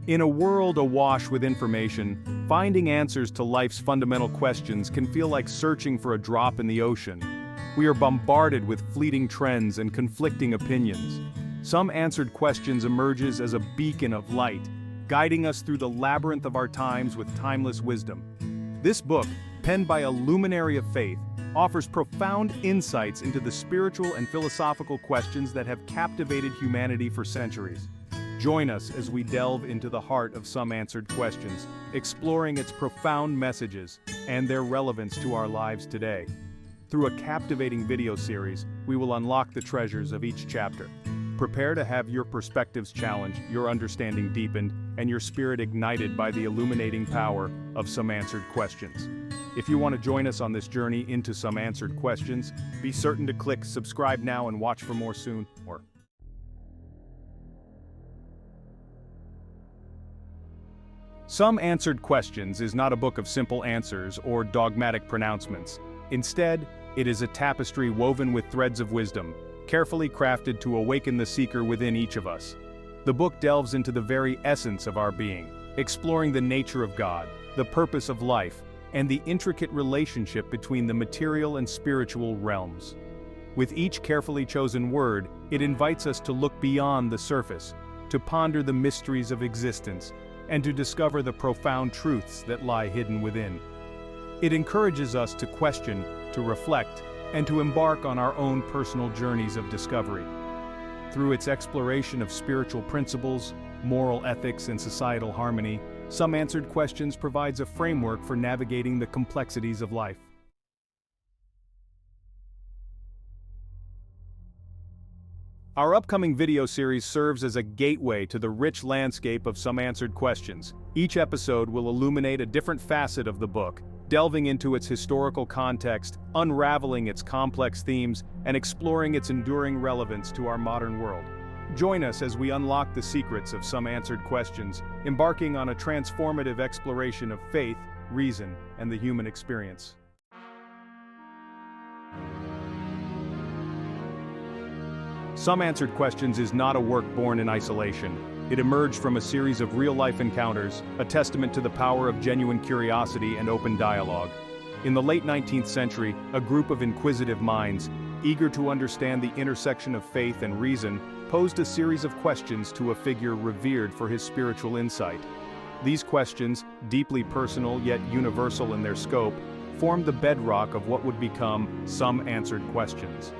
In a world awash with information, finding answers to life's fundamental questions can feel like searching for a drop in the ocean. We are bombarded with fleeting trends and conflicting opinions. Some answered questions emerges as a beacon of light, guiding us through the labyrinth of our times with timeless wisdom. This book, penned by a luminary of faith, offers profound insights into the spiritual and philosophical questions that have captivated humanity for centuries. Join us as we delve into the heart of some answered questions, exploring its profound messages and their relevance to our lives today. Through a captivating video series, we will unlock the treasures of each chapter. Prepare to have your perspectives challenged, your understanding deepened, and your spirit ignited by the illuminating power of some answered questions. If you want to join us on this journey into some answered questions, be certain to click subscribe now and watch for more soon. Some Answered Questions is not a book of simple answers or dogmatic pronouncements. Instead, it is a tapestry woven with threads of wisdom, carefully crafted to awaken the seeker within each of us. The book delves into the very essence of our being, exploring the nature of God, the purpose of life, and the intricate relationship between the material and spiritual realms. With each carefully chosen word, it invites us to look beyond the surface, to ponder the mysteries of existence, and to discover the profound truths that lie hidden within. It encourages us to question, to reflect, and to embark on our own personal journeys of discovery. Through its exploration of spiritual principles, moral ethics, and societal harmony, Some Answered Questions provides a framework for navigating the complexities of life. Our upcoming video series serves as a gateway to the rich landscape of Some Answered Questions. Each episode will illuminate a different facet of the book, delving into its historical context, unraveling its complex themes, and exploring its enduring relevance to our modern world. Join us as we unlock the secrets of Some Answered Questions, embarking on a transformative exploration of faith, reason, and the human experience. Some Answered Questions is not a work born in isolation. It emerged from a series of real-life encounters, a testament to the power of genuine curiosity and open dialogue. In the late 19th century, a group of inquisitive minds, eager to understand the intersection of faith and reason, posed a series of questions to a figure revered for his spiritual insight. These questions, deeply personal yet universal in their scope, formed the bedrock of what would become Some Answered Questions.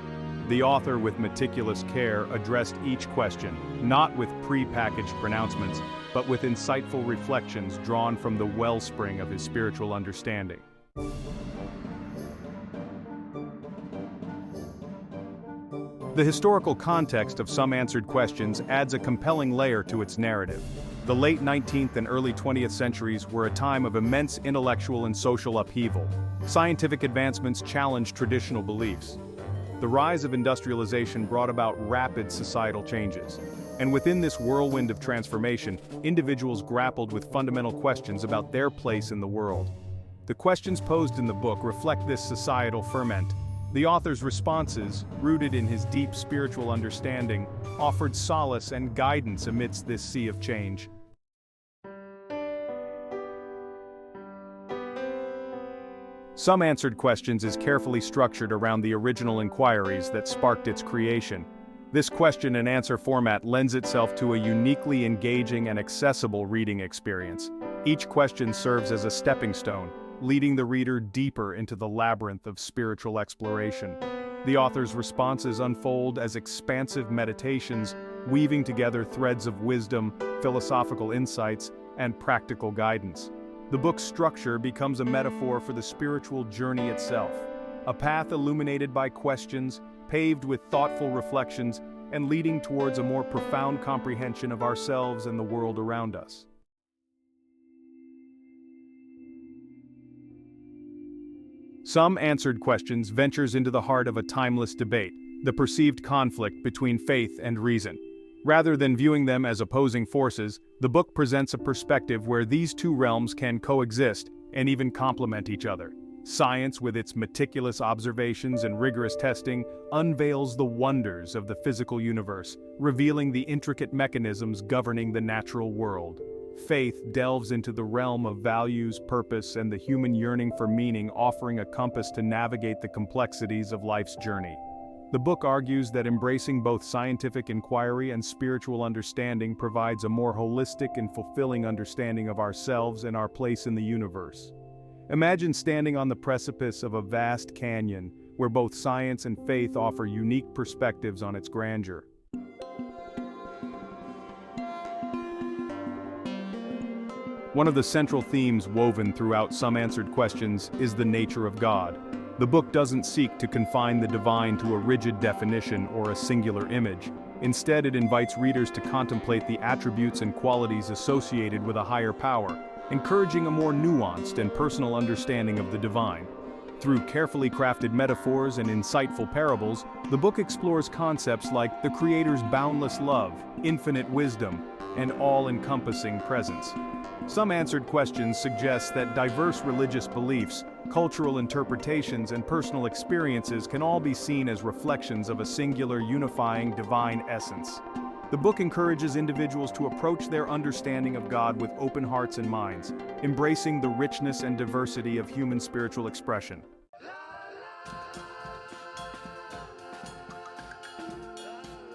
The author, with meticulous care, addressed each question, not with pre-packaged pronouncements, but with insightful reflections drawn from the wellspring of his spiritual understanding. The historical context of Some Answered Questions adds a compelling layer to its narrative. The late 19th and early 20th centuries were a time of immense intellectual and social upheaval. Scientific advancements challenged traditional beliefs. The rise of industrialization brought about rapid societal changes. And within this whirlwind of transformation, individuals grappled with fundamental questions about their place in the world. The questions posed in the book reflect this societal ferment. The author's responses, rooted in his deep spiritual understanding, offered solace and guidance amidst this sea of change. Some Answered Questions is carefully structured around the original inquiries that sparked its creation. This question and answer format lends itself to a uniquely engaging and accessible reading experience. Each question serves as a stepping stone, leading the reader deeper into the labyrinth of spiritual exploration. The author's responses unfold as expansive meditations, weaving together threads of wisdom, philosophical insights, and practical guidance. The book's structure becomes a metaphor for the spiritual journey itself, a path illuminated by questions, paved with thoughtful reflections, and leading towards a more profound comprehension of ourselves and the world around us. Some Answered Questions ventures into the heart of a timeless debate, the perceived conflict between faith and reason. Rather than viewing them as opposing forces, the book presents a perspective where these two realms can coexist and even complement each other. Science, with its meticulous observations and rigorous testing, unveils the wonders of the physical universe, revealing the intricate mechanisms governing the natural world. Faith delves into the realm of values, purpose, and the human yearning for meaning, offering a compass to navigate the complexities of life's journey. The book argues that embracing both scientific inquiry and spiritual understanding provides a more holistic and fulfilling understanding of ourselves and our place in the universe. Imagine standing on the precipice of a vast canyon, where both science and faith offer unique perspectives on its grandeur. One of the central themes woven throughout Some Answered Questions is the nature of God. The book doesn't seek to confine the divine to a rigid definition or a singular image. Instead, it invites readers to contemplate the attributes and qualities associated with a higher power, encouraging a more nuanced and personal understanding of the divine. Through carefully crafted metaphors and insightful parables, the book explores concepts like the Creator's boundless love, infinite wisdom, and all-encompassing presence. Some Answered Questions suggest that diverse religious beliefs, cultural interpretations, and personal experiences can all be seen as reflections of a singular, unifying, divine essence. The book encourages individuals to approach their understanding of God with open hearts and minds, embracing the richness and diversity of human spiritual expression.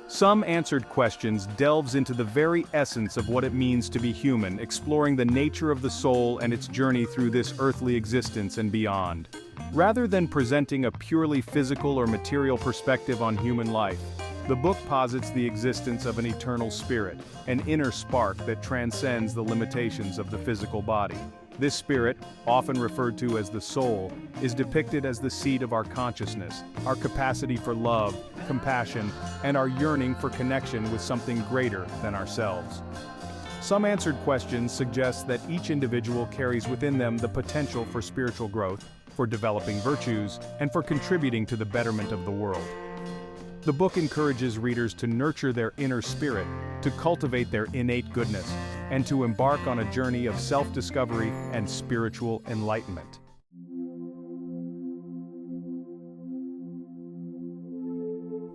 Some Answered Questions delves into the very essence of what it means to be human, exploring the nature of the soul and its journey through this earthly existence and beyond. Rather than presenting a purely physical or material perspective on human life, the book posits the existence of an eternal spirit, an inner spark that transcends the limitations of the physical body. This spirit, often referred to as the soul, is depicted as the seat of our consciousness, our capacity for love, compassion, and our yearning for connection with something greater than ourselves. Some Answered Questions suggest that each individual carries within them the potential for spiritual growth, for developing virtues, and for contributing to the betterment of the world. The book encourages readers to nurture their inner spirit, to cultivate their innate goodness, and to embark on a journey of self-discovery and spiritual enlightenment.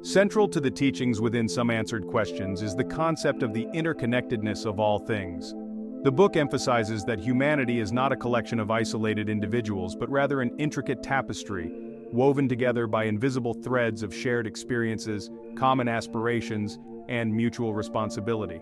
Central to the teachings within Some Answered Questions is the concept of the interconnectedness of all things. The book emphasizes that humanity is not a collection of isolated individuals, but rather an intricate tapestry, woven together by invisible threads of shared experiences, common aspirations, and mutual responsibility.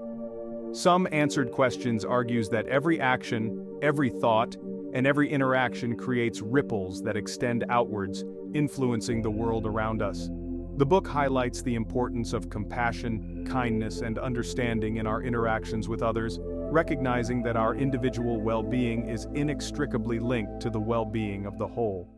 Some Answered Questions argues that every action, every thought, and every interaction creates ripples that extend outwards, influencing the world around us. The book highlights the importance of compassion, kindness, and understanding in our interactions with others, recognizing that our individual well-being is inextricably linked to the well-being of the whole.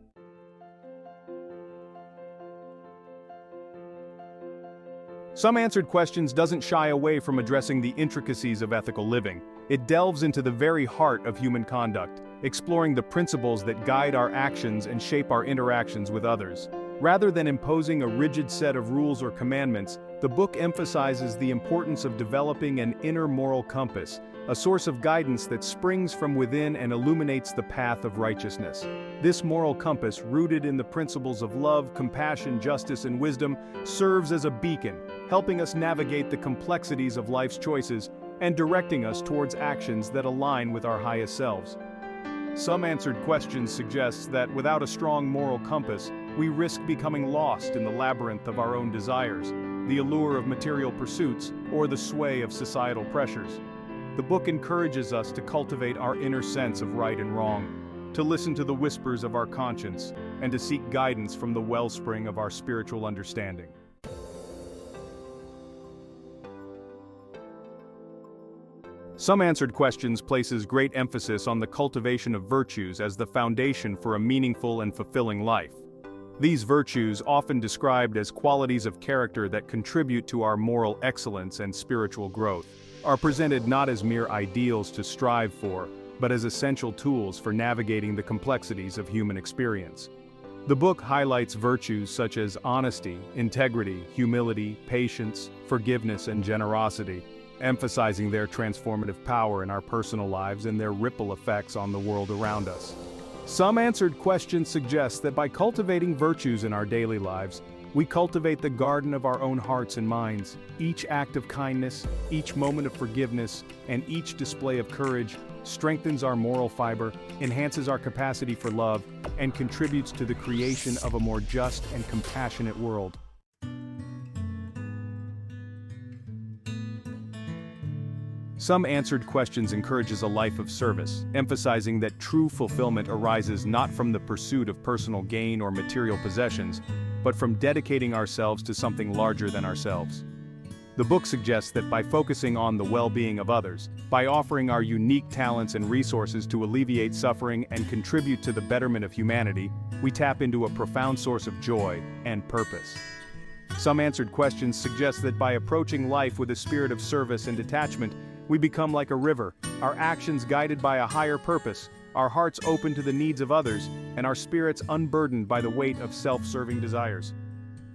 Some Answered Questions doesn't shy away from addressing the intricacies of ethical living. It delves into the very heart of human conduct, exploring the principles that guide our actions and shape our interactions with others. Rather than imposing a rigid set of rules or commandments, the book emphasizes the importance of developing an inner moral compass, a source of guidance that springs from within and illuminates the path of righteousness. This moral compass, rooted in the principles of love, compassion, justice, and wisdom, serves as a beacon, helping us navigate the complexities of life's choices and directing us towards actions that align with our highest selves. Some Answered Questions suggests that without a strong moral compass, we risk becoming lost in the labyrinth of our own desires, the allure of material pursuits, or the sway of societal pressures. The book encourages us to cultivate our inner sense of right and wrong, to listen to the whispers of our conscience, and to seek guidance from the wellspring of our spiritual understanding. Some Answered Questions places great emphasis on the cultivation of virtues as the foundation for a meaningful and fulfilling life. These virtues, often described as qualities of character that contribute to our moral excellence and spiritual growth, are presented not as mere ideals to strive for, but as essential tools for navigating the complexities of human experience. The book highlights virtues such as honesty, integrity, humility, patience, forgiveness, and generosity, emphasizing their transformative power in our personal lives and their ripple effects on the world around us. Some Answered Questions suggest that by cultivating virtues in our daily lives, We cultivate the garden of our own hearts and minds. Each act of kindness, each moment of forgiveness, and each display of courage strengthens our moral fiber, enhances our capacity for love, and contributes to the creation of a more just and compassionate world. Some Answered Questions encourages a life of service, emphasizing that true fulfillment arises not from the pursuit of personal gain or material possessions, but from dedicating ourselves to something larger than ourselves. The book suggests that by focusing on the well-being of others, by offering our unique talents and resources to alleviate suffering and contribute to the betterment of humanity, we tap into a profound source of joy and purpose. Some Answered Questions suggest that by approaching life with a spirit of service and detachment, we become like a river, our actions guided by a higher purpose, our hearts open to the needs of others, and our spirits unburdened by the weight of self-serving desires.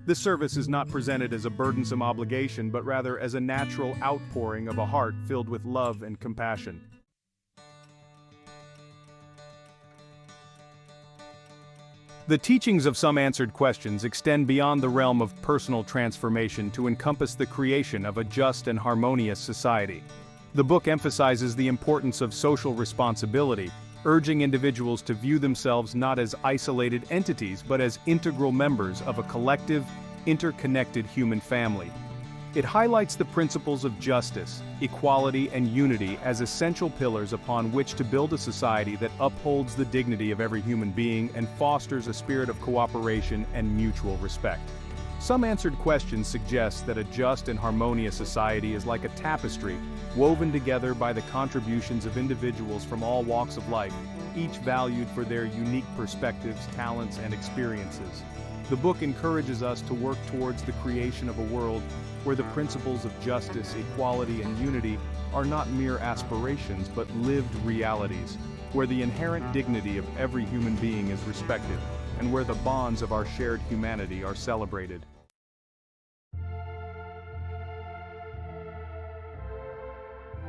This service is not presented as a burdensome obligation, but rather as a natural outpouring of a heart filled with love and compassion. The teachings of Some Answered Questions extend beyond the realm of personal transformation to encompass the creation of a just and harmonious society. The book emphasizes the importance of social responsibility, urging individuals to view themselves not as isolated entities but as integral members of a collective, interconnected human family. It highlights the principles of justice, equality, and unity as essential pillars upon which to build a society that upholds the dignity of every human being and fosters a spirit of cooperation and mutual respect. Some Answered Questions suggest that a just and harmonious society is like a tapestry, woven together by the contributions of individuals from all walks of life, each valued for their unique perspectives, talents, and experiences. The book encourages us to work towards the creation of a world where the principles of justice, equality, and unity are not mere aspirations but lived realities, where the inherent dignity of every human being is respected, and where the bonds of our shared humanity are celebrated.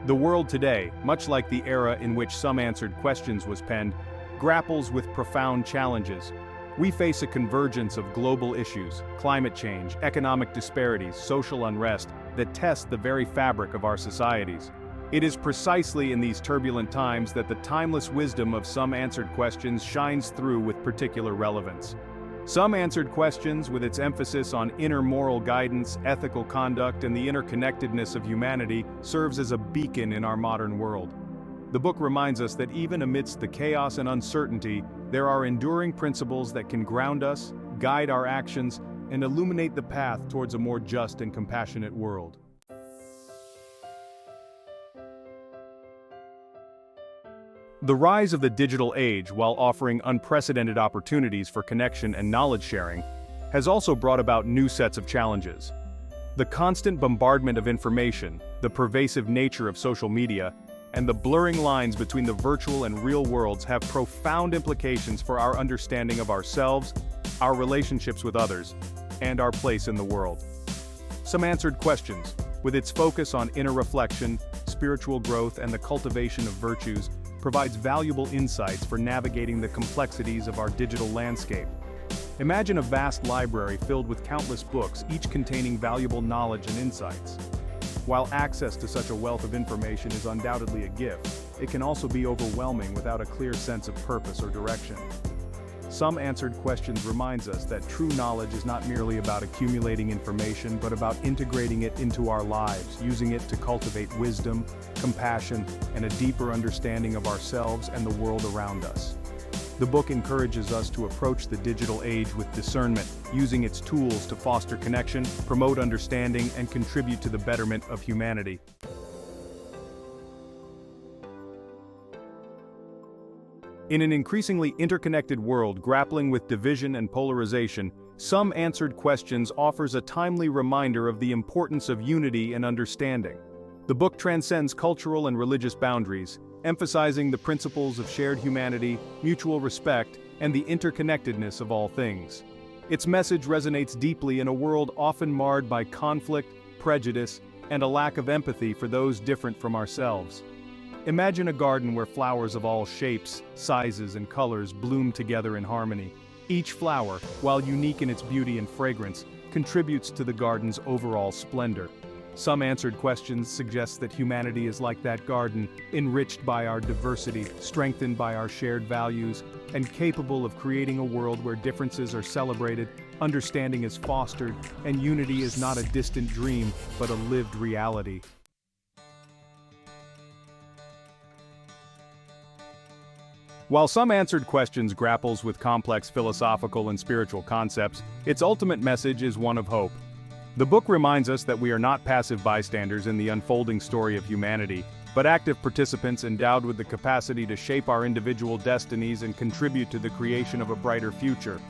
The world today, much like the era in which Some Answered Questions was penned, grapples with profound challenges. We face a convergence of global issues, climate change, economic disparities, social unrest, that test the very fabric of our societies. It is precisely in these turbulent times that the timeless wisdom of Some Answered Questions shines through with particular relevance. Some Answered Questions, with its emphasis on inner moral guidance, ethical conduct, and the interconnectedness of humanity, serves as a beacon in our modern world. The book reminds us that even amidst the chaos and uncertainty, there are enduring principles that can ground us, guide our actions, and illuminate the path towards a more just and compassionate world. The rise of the digital age, while offering unprecedented opportunities for connection and knowledge sharing, has also brought about new sets of challenges. The constant bombardment of information, the pervasive nature of social media, and the blurring lines between the virtual and real worlds have profound implications for our understanding of ourselves, our relationships with others, and our place in the world. Some Answered Questions, with its focus on inner reflection, spiritual growth, and the cultivation of virtues, provides valuable insights for navigating the complexities of our digital landscape. Imagine a vast library filled with countless books, each containing valuable knowledge and insights. While access to such a wealth of information is undoubtedly a gift, it can also be overwhelming without a clear sense of purpose or direction. Some Answered Questions reminds us that true knowledge is not merely about accumulating information, but about integrating it into our lives, using it to cultivate wisdom, compassion, and a deeper understanding of ourselves and the world around us. The book encourages us to approach the digital age with discernment, using its tools to foster connection, promote understanding, and contribute to the betterment of humanity. In an increasingly interconnected world grappling with division and polarization, Some Answered Questions offers a timely reminder of the importance of unity and understanding. The book transcends cultural and religious boundaries, emphasizing the principles of shared humanity, mutual respect, and the interconnectedness of all things. Its message resonates deeply in a world often marred by conflict, prejudice, and a lack of empathy for those different from ourselves. Imagine a garden where flowers of all shapes, sizes, and colors bloom together in harmony. Each flower, while unique in its beauty and fragrance, contributes to the garden's overall splendor. Some answered questions suggest that humanity is like that garden, enriched by our diversity, strengthened by our shared values, and capable of creating a world where differences are celebrated, understanding is fostered, and unity is not a distant dream, but a lived reality. While Some Answered Questions grapples with complex philosophical and spiritual concepts, its ultimate message is one of hope. The book reminds us that we are not passive bystanders in the unfolding story of humanity, but active participants endowed with the capacity to shape our individual destinies and contribute to the creation of a brighter future.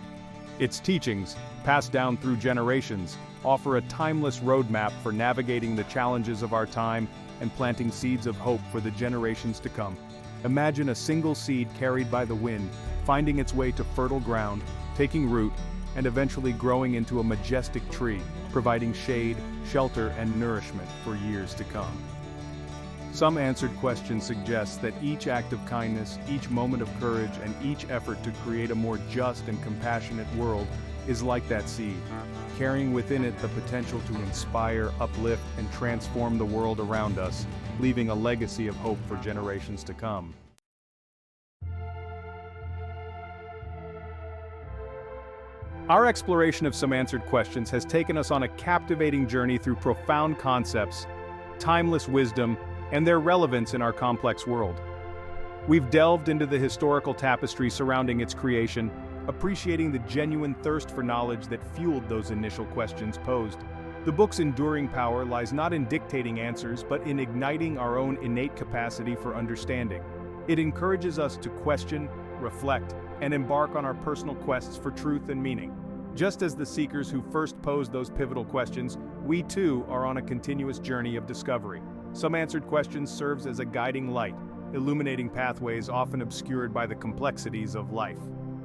Its teachings, passed down through generations, offer a timeless roadmap for navigating the challenges of our time and planting seeds of hope for the generations to come. Imagine a single seed carried by the wind, finding its way to fertile ground, taking root, and eventually growing into a majestic tree, providing shade, shelter, and nourishment for years to come. Some Answered Questions suggest that each act of kindness, each moment of courage, and each effort to create a more just and compassionate world is like that seed, carrying within it the potential to inspire, uplift, and transform the world around us, leaving a legacy of hope for generations to come. Our exploration of Some Answered Questions has taken us on a captivating journey through profound concepts, timeless wisdom, and their relevance in our complex world. We've delved into the historical tapestry surrounding its creation, appreciating the genuine thirst for knowledge that fueled those initial questions posed. The book's enduring power lies not in dictating answers, but in igniting our own innate capacity for understanding. It encourages us to question, reflect, and embark on our personal quests for truth and meaning. Just as the seekers who first posed those pivotal questions, we too are on a continuous journey of discovery. Some Answered Questions serves as a guiding light, illuminating pathways often obscured by the complexities of life.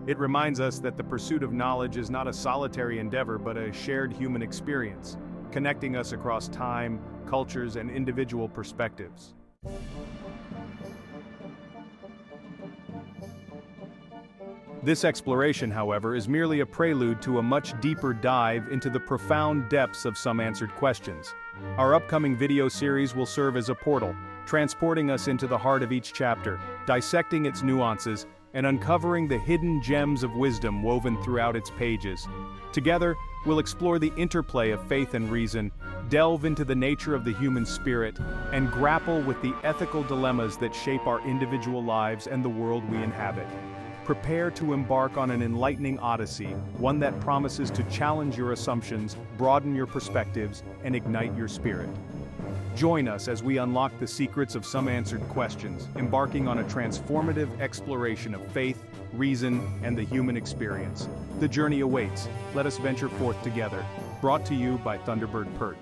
It reminds us that the pursuit of knowledge is not a solitary endeavor but a shared human experience, connecting us across time, cultures, and individual perspectives. This exploration, however, is merely a prelude to a much deeper dive into the profound depths of Some Answered Questions. Our upcoming video series will serve as a portal, transporting us into the heart of each chapter, dissecting its nuances, and uncovering the hidden gems of wisdom woven throughout its pages. Together, we'll explore the interplay of faith and reason, delve into the nature of the human spirit, and grapple with the ethical dilemmas that shape our individual lives and the world we inhabit. Prepare to embark on an enlightening odyssey, one that promises to challenge your assumptions, broaden your perspectives, and ignite your spirit. Join us as we unlock the secrets of Some Answered Questions, embarking on a transformative exploration of faith, reason, and the human experience. The journey awaits. Let us venture forth together. Brought to you by Thunderbird Perch.